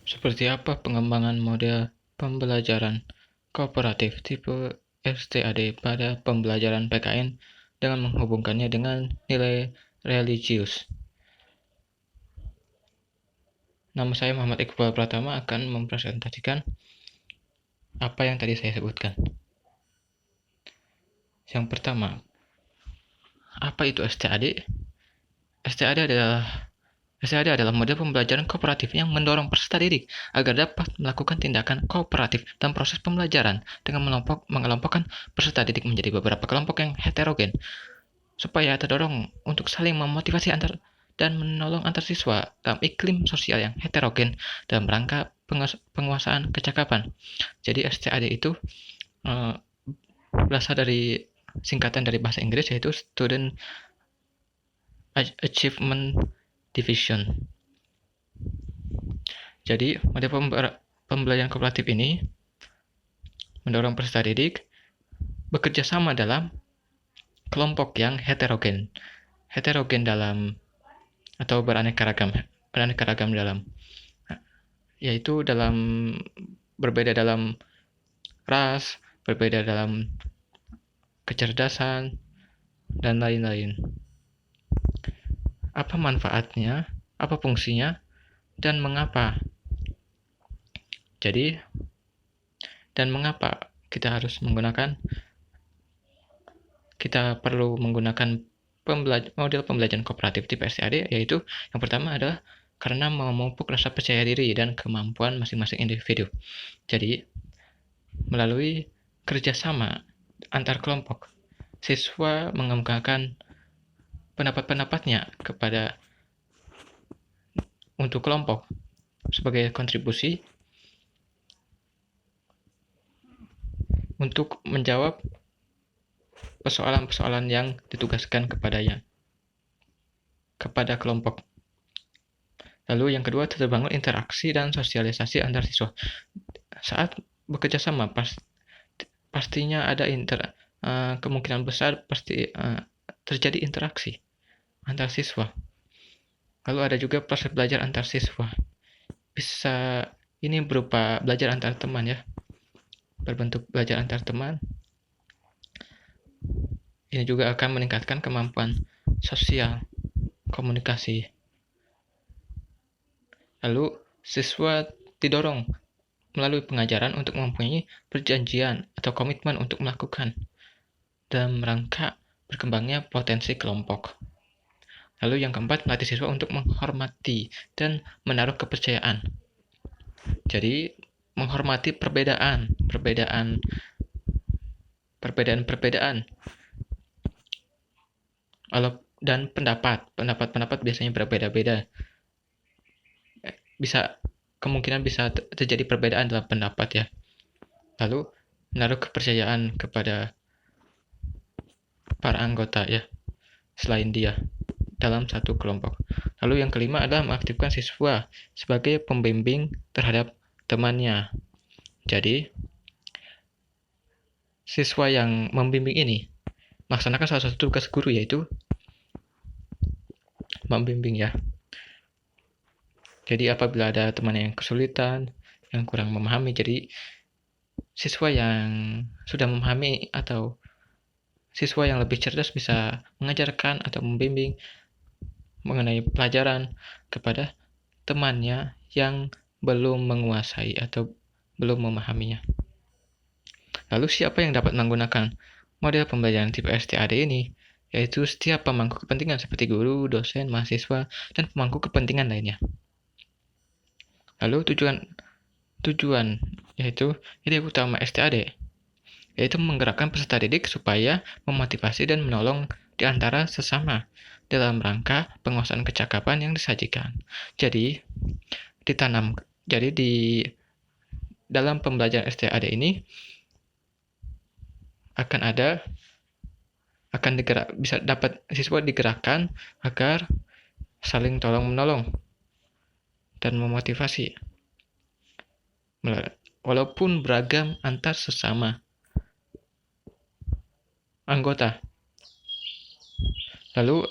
Seperti apa pengembangan model pembelajaran kooperatif tipe STAD pada pembelajaran PKN dengan menghubungkannya dengan nilai religius? Nama saya Muhammad Iqbal Pratama akan mempresentasikan apa yang tadi saya sebutkan. Yang pertama, apa itu STAD? STAD adalah model pembelajaran kooperatif yang mendorong peserta didik agar dapat melakukan tindakan kooperatif dalam proses pembelajaran dengan mengelompokkan peserta didik menjadi beberapa kelompok yang heterogen supaya terdorong untuk saling memotivasi dan menolong antar siswa dalam iklim sosial yang heterogen dalam rangka penguasaan kecakapan. Jadi STAD itu berasal dari singkatan dari bahasa Inggris, yaitu Student Achievement Division. Jadi, model pembelajaran kooperatif ini mendorong peserta didik bekerja sama dalam kelompok yang heterogen. Heterogen dalam atau beraneka ragam dalam, yaitu berbeda dalam ras, berbeda dalam kecerdasan, dan lain-lain. Apa manfaatnya, apa fungsinya, dan mengapa? Jadi, dan mengapa kita perlu menggunakan model pembelajaran kooperatif tipe STAD, yaitu yang pertama adalah karena memupuk rasa percaya diri dan kemampuan masing-masing individu. Jadi, melalui kerjasama antar kelompok, siswa mengemukakan pendapat-pendapatnya untuk kelompok sebagai kontribusi untuk menjawab persoalan-persoalan yang ditugaskan kepada kelompok. Lalu yang kedua, terbangun interaksi dan sosialisasi antar siswa. Saat bekerja sama, pastinya ada kemungkinan besar pasti terjadi interaksi antar siswa. Lalu ada juga proses belajar antar siswa. Ini berupa belajar antar teman ya, berbentuk belajar antar teman. Ini juga akan meningkatkan kemampuan sosial, komunikasi. Lalu siswa didorong melalui pengajaran untuk mempunyai perjanjian atau komitmen untuk melakukan dalam rangka berkembangnya potensi kelompok. Lalu yang keempat, melatih siswa untuk menghormati dan menaruh kepercayaan. Jadi menghormati perbedaan dan pendapat biasanya berbeda-beda. Kemungkinan bisa terjadi perbedaan dalam pendapat ya. Lalu menaruh kepercayaan kepada para anggota ya, selain dia dalam satu kelompok. Lalu yang kelima adalah mengaktifkan siswa sebagai pembimbing terhadap temannya. Jadi siswa yang membimbing ini melaksanakan salah satu tugas guru, yaitu membimbing ya. Jadi apabila ada teman yang kesulitan, yang kurang memahami, jadi siswa yang sudah memahami atau siswa yang lebih cerdas bisa mengajarkan atau membimbing mengenai pelajaran kepada temannya yang belum menguasai atau belum memahaminya. Lalu siapa yang dapat menggunakan model pembelajaran tipe STAD ini? Yaitu setiap pemangku kepentingan seperti guru, dosen, mahasiswa, dan pemangku kepentingan lainnya. Lalu tujuan yaitu ide utama STAD, yaitu menggerakkan peserta didik supaya memotivasi dan menolong di antara sesama dalam rangka penguasaan kecakapan yang disajikan. Jadi di dalam pembelajaran STAD ini bisa dapat siswa digerakkan agar saling tolong menolong dan memotivasi walaupun beragam antar sesama anggota. Lalu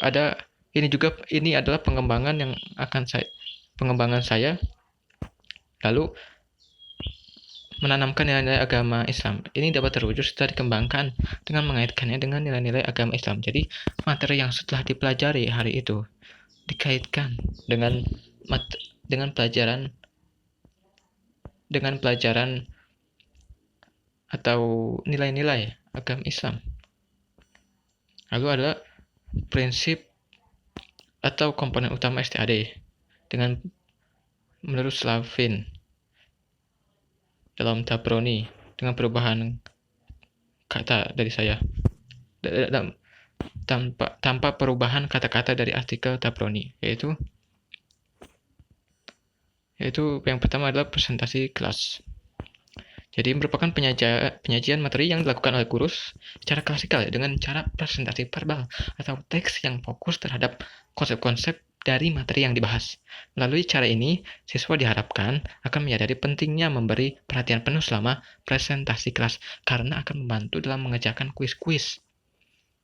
ini adalah pengembangan saya Lalu menanamkan nilai-nilai agama Islam. Ini dapat terwujud setelah dikembangkan dengan mengaitkannya dengan nilai-nilai agama Islam. Jadi materi yang setelah dipelajari hari itu dikaitkan dengan pelajaran atau nilai-nilai agama Islam. Lalu ada prinsip atau komponen utama STAD dengan menurut Slavin dalam Taproni dengan perubahan kata dari saya tanpa perubahan kata-kata dari artikel Taproni, yaitu yang pertama adalah presentasi kelas. Jadi merupakan penyajian materi yang dilakukan oleh guru secara klasikal dengan cara presentasi verbal atau teks yang fokus terhadap konsep-konsep dari materi yang dibahas. Melalui cara ini, siswa diharapkan akan menyadari pentingnya memberi perhatian penuh selama presentasi kelas karena akan membantu dalam mengerjakan kuis-kuis.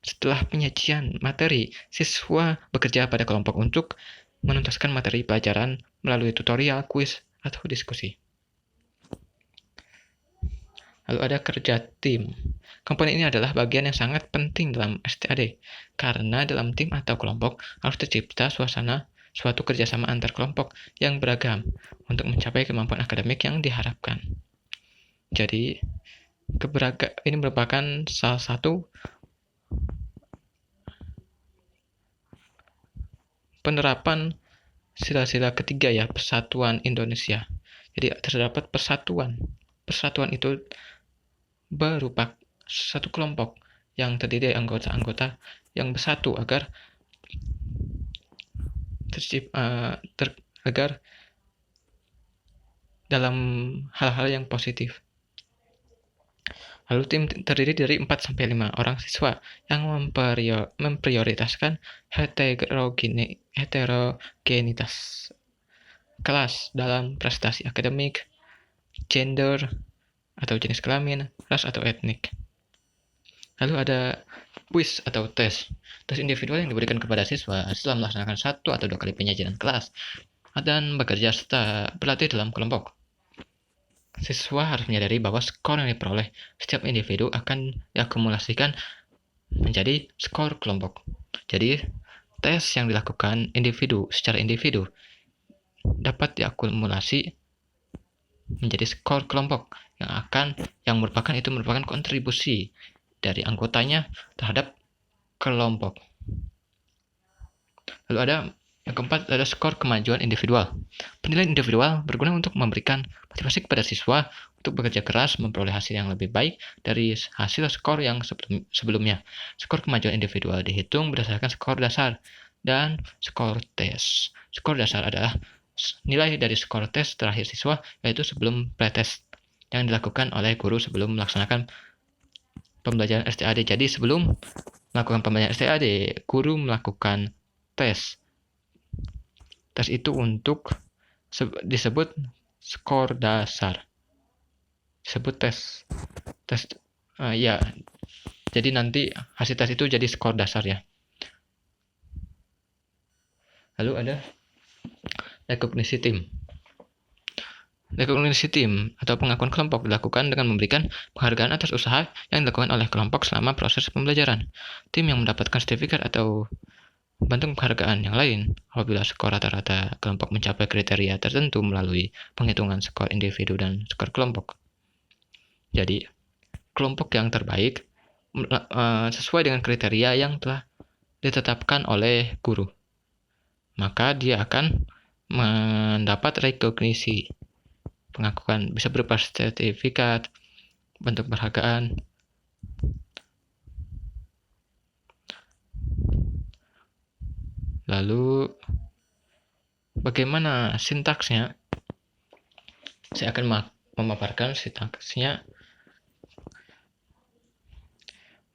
Setelah penyajian materi, siswa bekerja pada kelompok untuk menuntaskan materi pelajaran melalui tutorial, kuis, atau diskusi. Lalu ada kerja tim. Komponen ini adalah bagian yang sangat penting dalam STAD, karena dalam tim atau kelompok harus tercipta suatu kerjasama antar kelompok yang beragam untuk mencapai kemampuan akademik yang diharapkan. Jadi, ini merupakan salah satu penerapan sila-sila ketiga ya, Persatuan Indonesia. Jadi terdapat persatuan. Persatuan itu berupa satu kelompok yang terdiri dari anggota-anggota yang bersatu agar dalam hal-hal yang positif. Lalu tim terdiri dari 4-5 orang siswa yang memprioritaskan heterogenitas kelas dalam prestasi akademik, gender atau jenis kelamin, ras atau etnik. Lalu ada kuis atau tes. Tes individual yang diberikan kepada siswa setelah melaksanakan 1 atau 2 kali penyajian kelas dan bekerja serta berlatih dalam kelompok. Siswa harus menyadari bahwa skor yang diperoleh setiap individu akan diakumulasikan menjadi skor kelompok. Jadi, tes yang dilakukan secara individu dapat diakumulasi menjadi skor kelompok yang merupakan kontribusi dari anggotanya terhadap kelompok. Lalu yang keempat ada skor kemajuan individual. Penilaian individual berguna untuk memberikan motivasi kepada siswa untuk bekerja keras memperoleh hasil yang lebih baik dari hasil skor yang sebelumnya. Skor kemajuan individual dihitung berdasarkan skor dasar dan skor tes. Skor dasar adalah nilai dari skor tes terakhir siswa, yaitu sebelum pretest yang dilakukan oleh guru sebelum melaksanakan pembelajaran STAD. Jadi sebelum melakukan pembelajaran STAD, guru melakukan tes. Tes itu disebut skor dasar. Disebut tes. Jadi nanti hasil tes itu jadi skor dasar ya. Lalu ada rekognisi tim. Rekognisi tim atau pengakuan kelompok dilakukan dengan memberikan penghargaan atas usaha yang dilakukan oleh kelompok selama proses pembelajaran. Tim yang mendapatkan sertifikat atau bentuk penghargaan yang lain apabila skor rata-rata kelompok mencapai kriteria tertentu melalui penghitungan skor individu dan skor kelompok. Jadi, kelompok yang terbaik sesuai dengan kriteria yang telah ditetapkan oleh guru, maka dia akan mendapat rekognisi. Pengakuan bisa berupa sertifikat, bentuk penghargaan. Lalu bagaimana sintaksnya? Saya akan memaparkan sintaksnya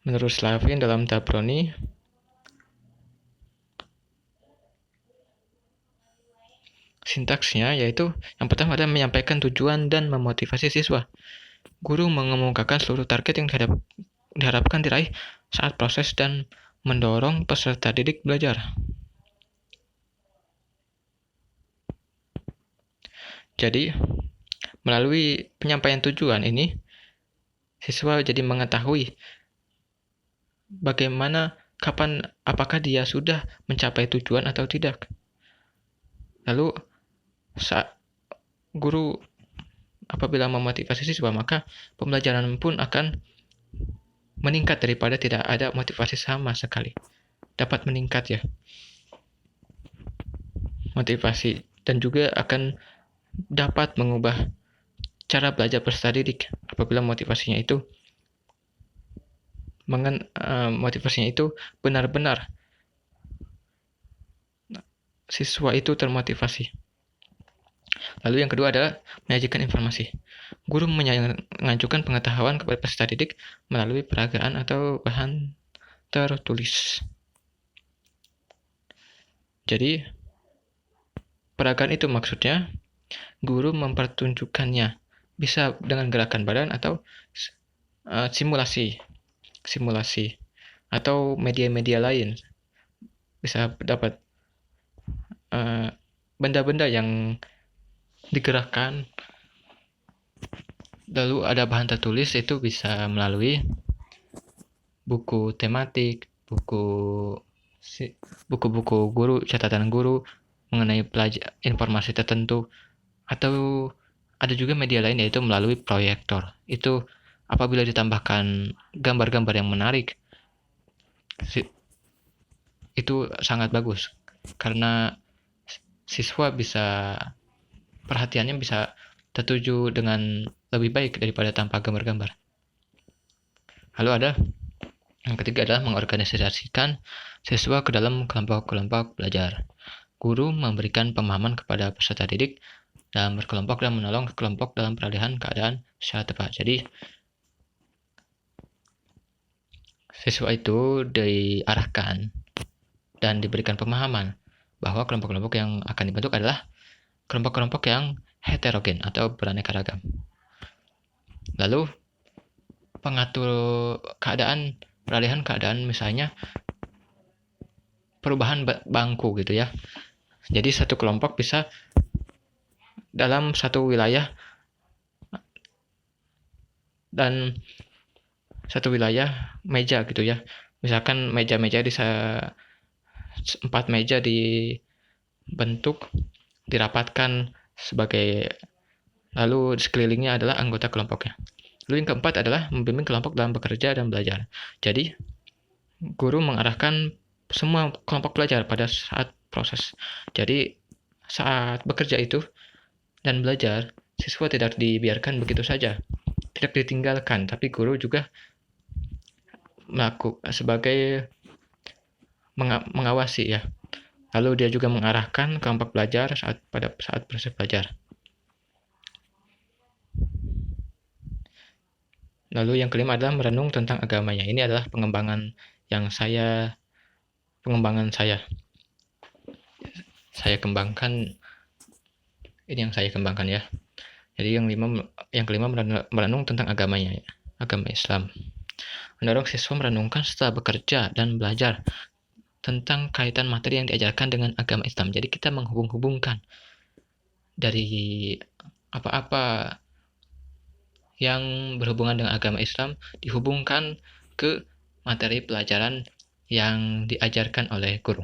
menurut Slavin dalam Taproni. Sintaksnya yaitu yang pertama adalah menyampaikan tujuan dan memotivasi siswa. Guru mengemukakan seluruh target yang diharapkan diraih saat proses dan mendorong peserta didik belajar. Jadi, Melalui penyampaian tujuan ini, siswa jadi mengetahui bagaimana, kapan, apakah dia sudah mencapai tujuan atau tidak. Lalu saat guru apabila memotivasi siswa, maka pembelajaran pun akan meningkat daripada tidak ada motivasi sama sekali. Dapat meningkat ya motivasi, dan juga akan dapat mengubah cara belajar peserta didik apabila motivasinya itu benar-benar siswa itu termotivasi. Lalu yang kedua adalah menyajikan informasi. Guru mengajukan pengetahuan kepada peserta didik melalui peragaan atau bahan tertulis. Jadi, peragaan itu maksudnya guru mempertunjukkannya, bisa dengan gerakan badan atau simulasi atau media-media lain. Bisa dapat benda-benda yang digerakkan. Lalu ada bahan tertulis, itu bisa melalui buku tematik, buku-buku guru, catatan guru mengenai informasi tertentu, atau ada juga media lain yaitu melalui proyektor. Itu apabila ditambahkan gambar-gambar yang menarik, itu sangat bagus karena siswa perhatiannya bisa tertuju dengan lebih baik daripada tanpa gambar-gambar. Lalu ada yang ketiga adalah mengorganisasikan siswa ke dalam kelompok-kelompok belajar. Guru memberikan pemahaman kepada peserta didik dalam berkelompok dan menolong kelompok dalam peralihan keadaan secara tepat. Jadi, siswa itu diarahkan dan diberikan pemahaman bahwa kelompok-kelompok yang akan dibentuk adalah kelompok-kelompok yang heterogen atau beraneka ragam. Lalu, pengatur peralihan keadaan, misalnya perubahan bangku gitu ya. Jadi satu kelompok bisa dalam satu wilayah dan satu wilayah meja gitu ya. Misalkan meja-meja 4 meja dibentuk, dirapatkan lalu sekelilingnya adalah anggota kelompoknya. Lalu yang keempat adalah membimbing kelompok dalam bekerja dan belajar. Jadi, guru mengarahkan semua kelompok belajar pada saat proses. Jadi, saat bekerja itu dan belajar, siswa tidak dibiarkan begitu saja, tidak ditinggalkan, tapi guru juga sebagai mengawasi ya. Lalu dia juga mengarahkan kelompok belajar pada saat proses belajar. Lalu yang kelima adalah merenung tentang agamanya. Ini adalah pengembangan saya. Saya kembangkan, ini yang saya kembangkan ya. Jadi yang kelima merenung tentang agamanya, agama Islam. Mendorong siswa merenungkan setelah bekerja dan belajar tentang kaitan materi yang diajarkan dengan agama Islam. Jadi kita menghubung-hubungkan dari apa-apa yang berhubungan dengan agama Islam dihubungkan ke materi pelajaran yang diajarkan oleh guru.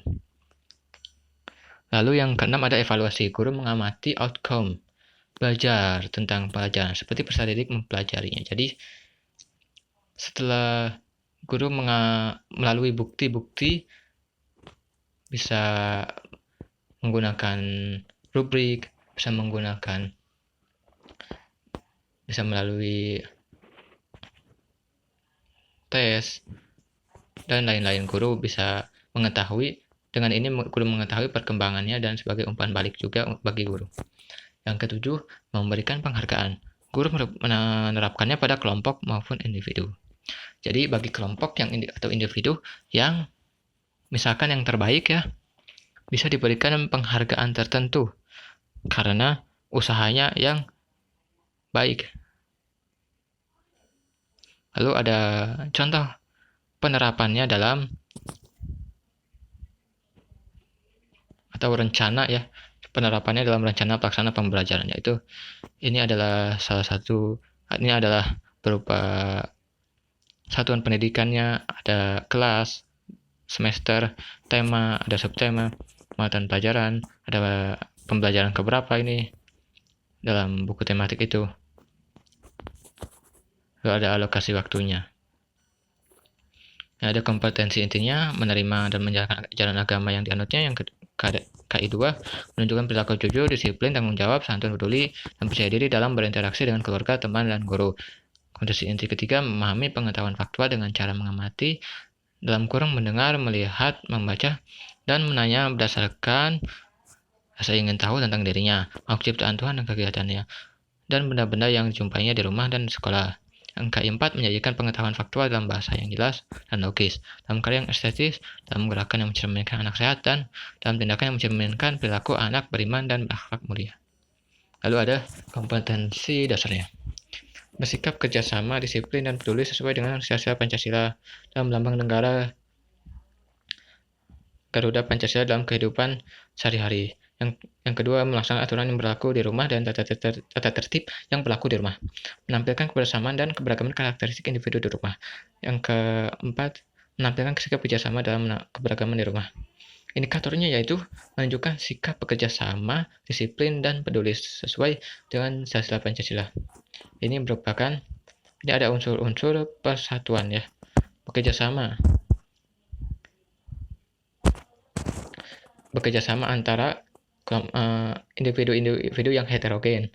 Lalu yang keenam ada evaluasi. Guru mengamati outcome belajar tentang pelajaran seperti peserta didik mempelajarinya. Jadi setelah guru melalui bukti-bukti bisa menggunakan rubrik, bisa melalui tes dan lain-lain. Guru bisa mengetahui, dengan ini guru mengetahui perkembangannya dan sebagai umpan balik juga bagi guru. Yang ketujuh, memberikan penghargaan. Guru menerapkannya pada kelompok maupun individu. Jadi bagi kelompok atau individu yang misalkan yang terbaik ya, bisa diberikan penghargaan tertentu karena usahanya yang baik. Lalu ada contoh penerapannya penerapannya dalam rencana pelaksana pembelajaran, yaitu Ini adalah ini adalah berupa satuan pendidikannya, ada kelas, semester, tema, ada subtema, mata pelajaran, ada pembelajaran keberapa ini dalam buku tematik itu. Lalu ada alokasi waktunya. Ada kompetensi intinya, menerima dan menjalankan ajaran agama yang dianutnya. Yang KI2, menunjukkan perilaku jujur, disiplin, tanggung jawab, santun, peduli, dan percaya diri dalam berinteraksi dengan keluarga, teman, dan guru. Kompetensi inti ketiga, memahami pengetahuan faktual dengan cara mengamati, dalam kurung mendengar, melihat, membaca, dan menanya berdasarkan rasa ingin tahu tentang dirinya, makhluk ciptaan Tuhan dan kegiatannya, dan benda-benda yang dijumpainya di rumah dan sekolah. Yang keempat, menyajikan pengetahuan faktual dalam bahasa yang jelas dan logis, dalam karya yang estetis, dalam gerakan yang mencerminkan anak sehat, dan dalam tindakan yang mencerminkan perilaku anak beriman dan berakhlak mulia. Lalu ada kompetensi dasarnya. Bersikap kerjasama, disiplin, dan peduli sesuai dengan sila-sila Pancasila dalam lambang negara Garuda Pancasila dalam kehidupan sehari-hari. Yang kedua, melaksanakan aturan yang berlaku di rumah dan tata tertib yang berlaku di rumah. Menampilkan kebersamaan dan keberagaman karakteristik individu di rumah. Yang keempat, menampilkan sikap kerjasama dalam keberagaman di rumah. Indikatornya yaitu menunjukkan sikap bekerja sama, disiplin, dan peduli sesuai dengan sila-sila Pancasila. Ini ada unsur-unsur persatuan ya. Bekerja sama antara individu-individu yang heterogen.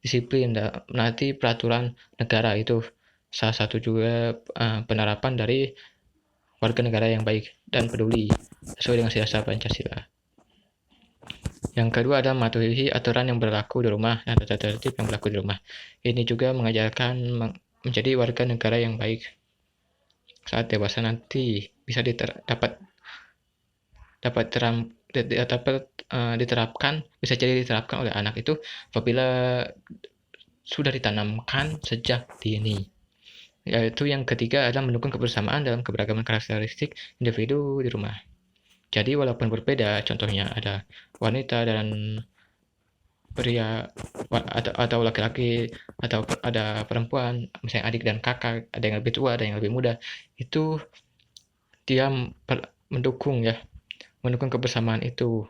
Disiplin, menaati peraturan negara, itu salah satu juga penerapan dari warga negara yang baik dan peduli sesuai dengan sila-sila Pancasila. Yang kedua adalah mematuhi aturan yang berlaku di rumah dan tata tertib yang berlaku di rumah. Ini juga mengajarkan menjadi warga negara yang baik. Saat dewasa nanti bisa bisa jadi diterapkan oleh anak itu apabila sudah ditanamkan sejak dini. Yaitu yang ketiga adalah mendukung kebersamaan dalam keberagaman karakteristik individu di rumah. Jadi walaupun berbeda, contohnya ada wanita dan pria atau laki-laki atau ada perempuan, misalnya adik dan kakak, ada yang lebih tua, ada yang lebih muda, itu dia mendukung kebersamaan itu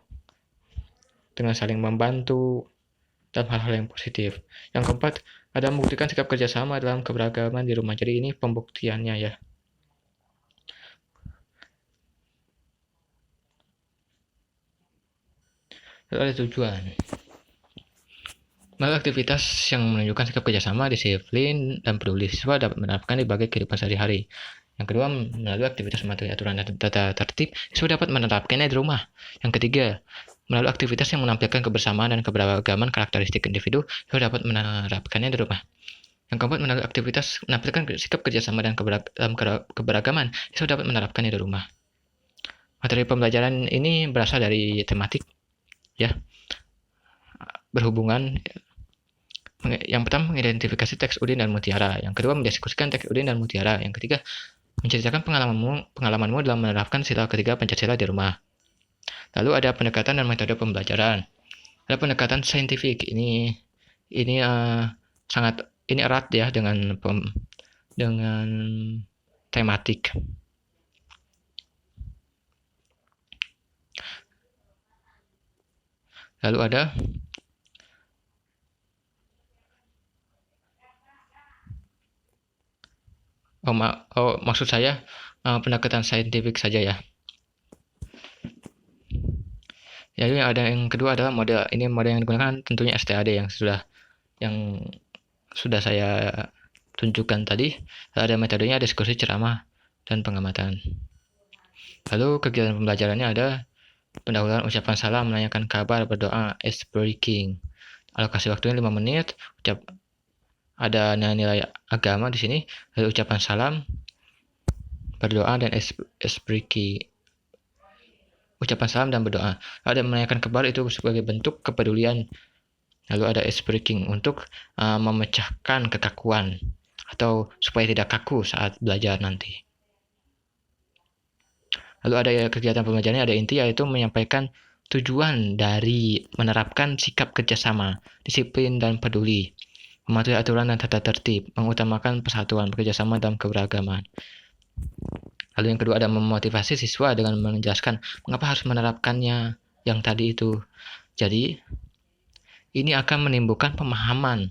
dengan saling membantu dalam hal-hal yang positif. Yang keempat, ada membuktikan sikap kerjasama dalam keberagaman di rumah. Jadi ini pembuktiannya ya. Lalu ada tujuan. Melalui aktivitas yang menunjukkan sikap kerjasama, disiplin, dan peduli, siswa dapat menerapkan di berbagai kehidupan sehari-hari. Yang kedua, melalui aktivitas mematuhi aturan dan tata tertib, siswa dapat menerapkannya di rumah. Yang ketiga, melalui aktivitas yang menampilkan kebersamaan dan keberagaman karakteristik individu, siswa dapat menerapkannya di rumah. Yang keempat, melalui aktivitas menampilkan sikap kerjasama dan keberagaman, siswa dapat menerapkannya di rumah. Materi pembelajaran ini berasal dari tematik, ya, berhubungan. Yang pertama, mengidentifikasi teks Udin dan Mutiara. Yang kedua, mendiskusikan teks Udin dan Mutiara. Yang ketiga, menceritakan pengalamanmu dalam menerapkan sila ketiga Pancasila di rumah. Lalu ada pendekatan dan metode pembelajaran. Ada pendekatan saintifik. Ini sangat erat ya dengan tematik. Lalu ada maksud saya pendekatan saintifik saja ya. Jadi ada yang kedua adalah model. Ini model yang digunakan tentunya STAD yang sudah saya tunjukkan tadi. Ada metodenya, diskusi, ceramah, dan pengamatan. Lalu kegiatan pembelajarannya ada pendahuluan, ucapan salam, menanyakan kabar, berdoa, ice breaking. Alokasi waktunya 5 menit. Ada nilai agama di sini. Lalu ucapan salam, berdoa, dan ice breaking. Ucapan salam dan berdoa. Ada menanyakan kabar itu sebagai bentuk kepedulian. Lalu ada ice breaking untuk memecahkan kekakuan atau supaya tidak kaku saat belajar nanti. Lalu ada kegiatan pembelajarannya, ada inti, yaitu menyampaikan tujuan dari menerapkan sikap kerjasama, disiplin, dan peduli, mematuhi aturan dan tata tertib, mengutamakan persatuan, bekerjasama, dan keberagaman. Lalu yang kedua ada memotivasi siswa dengan menjelaskan mengapa harus menerapkannya yang tadi itu. Jadi, ini akan menimbulkan pemahaman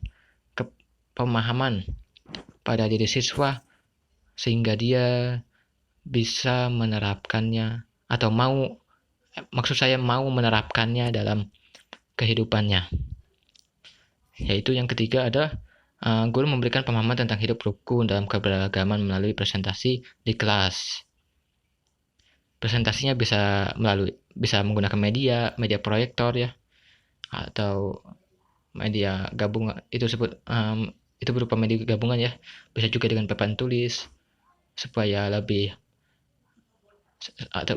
pada diri siswa sehingga dia bisa menerapkannya atau mau menerapkannya dalam kehidupannya. Yaitu yang ketiga ada guru memberikan pemahaman tentang hidup rukun dalam keberagaman melalui presentasi di kelas. Presentasinya bisa menggunakan media proyektor ya, atau media gabungan, itu berupa media gabungan ya. Bisa juga dengan papan tulis supaya lebih atau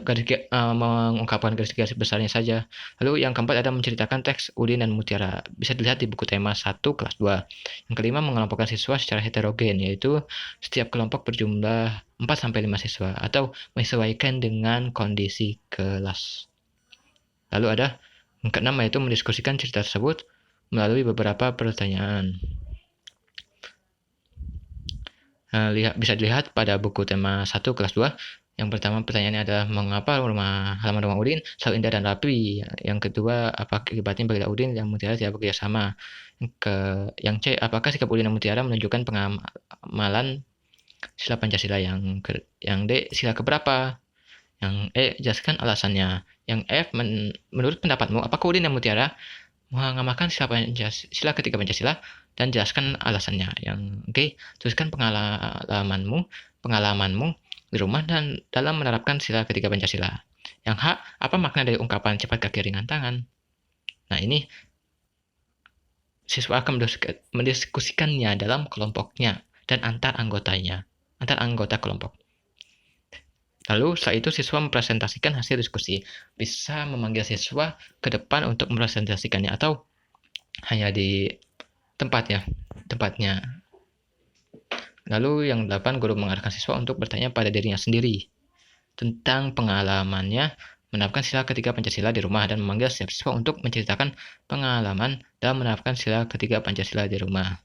mengungkapkan garis-garis besarnya saja. Lalu yang keempat ada menceritakan teks Udin dan Mutiara. Bisa dilihat di buku tema 1 kelas 2. Yang kelima mengelompokkan siswa secara heterogen, yaitu setiap kelompok berjumlah 4-5 siswa atau menyesuaikan dengan kondisi kelas. Lalu ada yang keenam yaitu mendiskusikan cerita tersebut melalui beberapa pertanyaan. Bisa dilihat pada buku tema 1 kelas 2. Yang pertama pertanyaannya adalah mengapa halaman rumah Udin selalu indah dan rapi. Yang kedua, apa akibatnya bagi Udin dan Mutiara tidak bekerja sama. Yang C, apakah sikap Udin dan Mutiara menunjukkan pengamalan sila Pancasila. Yang D, sila keberapa. Yang E, jelaskan alasannya. Yang F, menurut pendapatmu, apakah Udin dan Mutiara mengamalkan sila ketiga Pancasila dan jelaskan alasannya. Yang G, tuliskan pengalamanmu di rumah dan dalam menerapkan sila ketiga Pancasila. Yang H, apa makna dari ungkapan cepat kaki ringan tangan? Nah, ini siswa akan mendiskusikannya dalam kelompoknya dan antar anggota kelompok. Lalu setelah itu siswa mempresentasikan hasil diskusi. Bisa memanggil siswa ke depan untuk mempresentasikannya atau hanya di tempatnya. Lalu yang 8, guru mengarahkan siswa untuk bertanya pada dirinya sendiri tentang pengalamannya menerapkan sila ketiga Pancasila di rumah dan memanggil setiap siswa untuk menceritakan pengalaman dalam menerapkan sila ketiga Pancasila di rumah.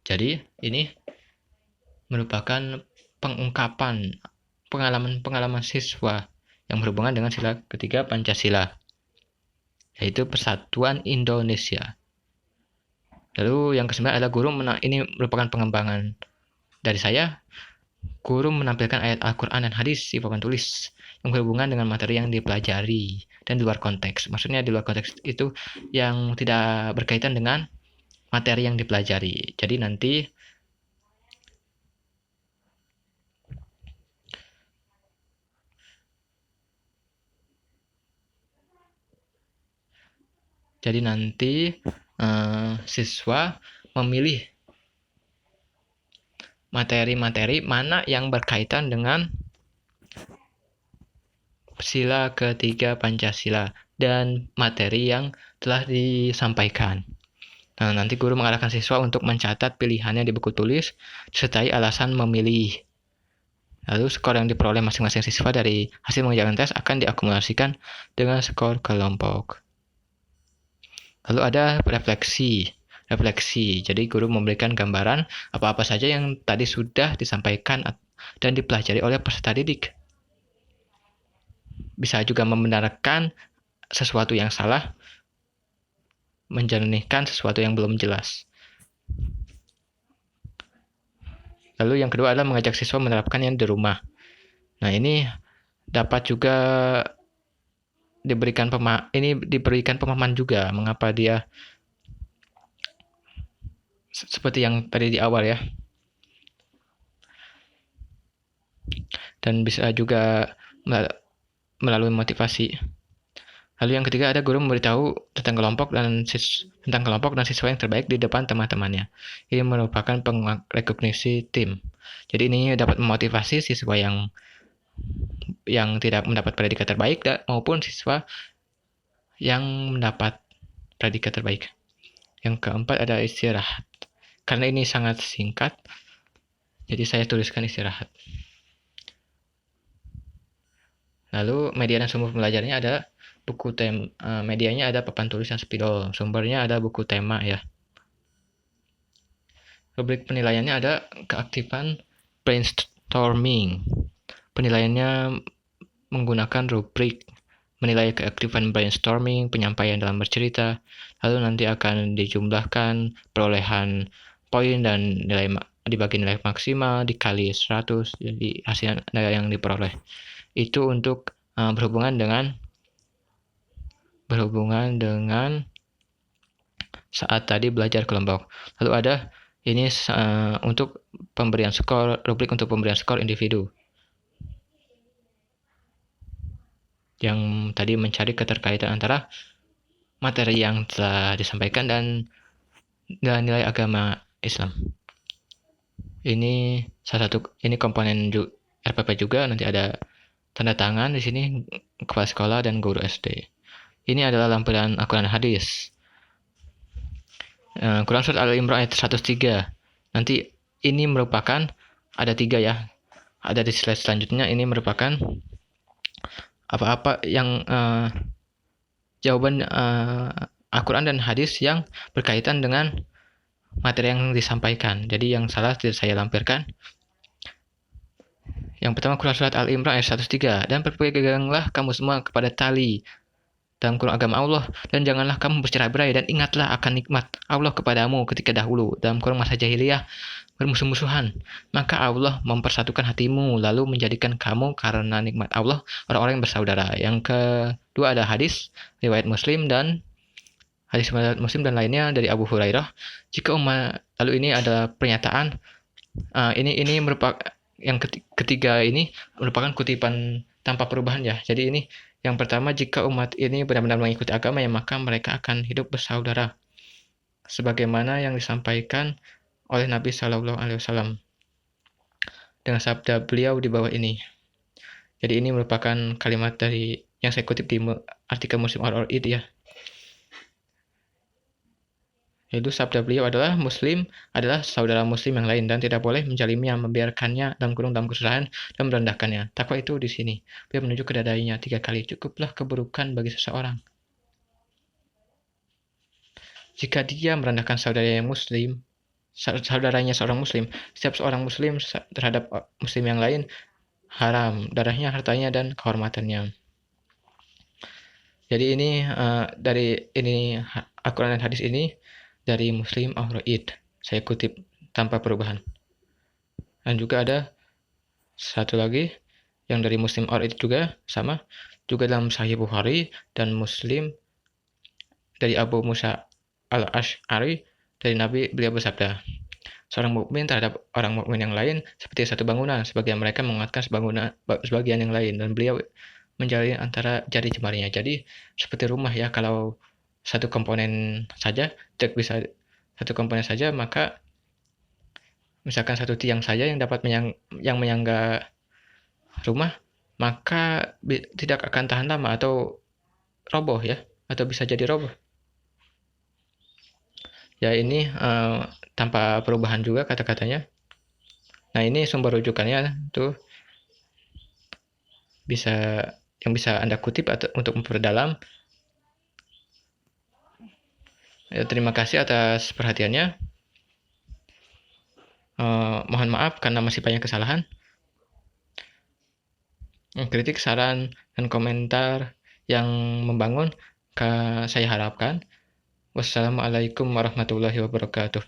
Jadi ini merupakan pengungkapan pengalaman siswa yang berhubungan dengan sila ketiga Pancasila, yaitu Persatuan Indonesia. Lalu yang ke-9 adalah guru ini merupakan pengembangan dari saya. Guru menampilkan ayat Al-Quran dan hadis di papan tulis yang berhubungan dengan materi yang dipelajari dan di luar konteks. Maksudnya di luar konteks itu yang tidak berkaitan dengan materi yang dipelajari. Jadi nanti siswa memilih materi-materi mana yang berkaitan dengan sila ketiga Pancasila dan materi yang telah disampaikan. Nah, nanti guru mengarahkan siswa untuk mencatat pilihannya di buku tulis, sertai alasan memilih. Lalu skor yang diperoleh masing-masing siswa dari hasil mengerjakan tes akan diakumulasikan dengan skor kelompok. Lalu ada refleksi. Jadi guru memberikan gambaran apa-apa saja yang tadi sudah disampaikan dan dipelajari oleh peserta didik. Bisa juga membenarkan sesuatu yang salah, menjernihkan sesuatu yang belum jelas. Lalu yang kedua adalah mengajak siswa menerapkannya di rumah. Nah, ini dapat juga diberikan pemahaman juga mengapa dia seperti yang tadi di awal ya. Dan bisa juga melalui motivasi. Lalu yang ketiga ada guru memberitahu tentang kelompok dan siswa yang terbaik di depan teman-temannya. Ini merupakan rekognisi tim. Jadi ini dapat memotivasi siswa yang tidak mendapat predikat terbaik maupun siswa yang mendapat predikat terbaik. Yang keempat ada istirahat. Karena ini sangat singkat, jadi saya tuliskan istirahat. Lalu media dan sumber belajarnya ada buku medianya ada papan tulis dan spidol. Sumbernya ada buku tema ya. Rubrik penilaiannya ada keaktifan brainstorming. Penilaiannya menggunakan rubrik menilai keaktifan brainstorming, penyampaian dalam bercerita, lalu nanti akan dijumlahkan perolehan poin dan dibagi nilai maksimal dikali 100, jadi hasil yang diperoleh. Itu untuk berhubungan dengan saat tadi belajar kelompok. Lalu ada ini untuk pemberian skor, rubrik untuk pemberian skor individu. Yang tadi mencari keterkaitan antara materi yang telah disampaikan dan nilai agama Islam. Ini salah satu komponen RPP juga, nanti ada tanda tangan di sini kepala sekolah dan guru SD. Ini adalah lampiran Al-Quran hadis. Quran Surat Al-Imran ayat 103. Nanti ini merupakan ada 3 ya. Ada di slide selanjutnya, ini merupakan apa-apa yang jawaban Al-Quran dan hadis yang berkaitan dengan materi yang disampaikan. Jadi yang salah tidak saya lampirkan. Yang pertama Quran Surat Al-Imran ayat 103. Dan berpeganglah kamu semua kepada tali dalam kurung agama Allah, dan janganlah kamu bercerai-berai, dan ingatlah akan nikmat Allah kepadamu ketika dahulu dalam kurung masa jahiliyah bermusuh-musuhan, maka Allah mempersatukan hatimu lalu menjadikan kamu karena nikmat Allah orang-orang yang bersaudara. Yang kedua ada hadis riwayat Muslim dan lainnya dari Abu Hurairah, jika lalu ini adalah pernyataan ini merupakan yang ketiga ini merupakan kutipan tanpa perubahan ya. Jadi ini yang pertama, jika umat ini benar-benar mengikuti agama, maka mereka akan hidup bersaudara, sebagaimana yang disampaikan oleh Nabi Shallallahu Alaihi Wasallam dengan sabda beliau di bawah ini. Jadi ini merupakan kalimat dari yang saya kutip di artikel Muslim Al-Id ya. Yaitu sabda beliau adalah Muslim adalah saudara Muslim yang lain dan tidak boleh menjaliminya, membiarkannya dalam kesusahan dan merendahkannya. Takwa itu di sini. Beliau menunjuk ke dadanya 3 kali. Cukuplah keburukan bagi seseorang jika dia merendahkan saudaranya seorang Muslim. Setiap seorang Muslim terhadap Muslim yang lain haram darahnya, hartanya, dan kehormatannya. Jadi ini dari ini Al-Quran dan hadis ini dari Muslim Al-Id. Saya kutip tanpa perubahan. Dan juga ada satu lagi yang dari Muslim Al-Id juga sama. Juga dalam Sahih Bukhari dan Muslim dari Abu Musa Al-Ash'ari dari Nabi, beliau bersabda, seorang mukmin terhadap orang mukmin yang lain seperti satu bangunan, sebagian mereka menguatkan sebagian yang lain, dan beliau menjalin antara jari jemarinya. Jadi seperti rumah ya, kalau satu komponen saja tidak bisa satu komponen saja, maka misalkan satu tiang saja yang dapat yang menyangga rumah, maka tidak akan tahan lama atau roboh ya, atau bisa jadi roboh ya. Ini tanpa perubahan juga kata-katanya. Nah ini sumber rujukannya tuh yang bisa Anda kutip atau untuk memperdalam. Ya, terima kasih atas perhatiannya. Mohon maaf karena masih banyak kesalahan. Kritik, saran, dan komentar yang membangun saya harapkan. Wassalamualaikum warahmatullahi wabarakatuh.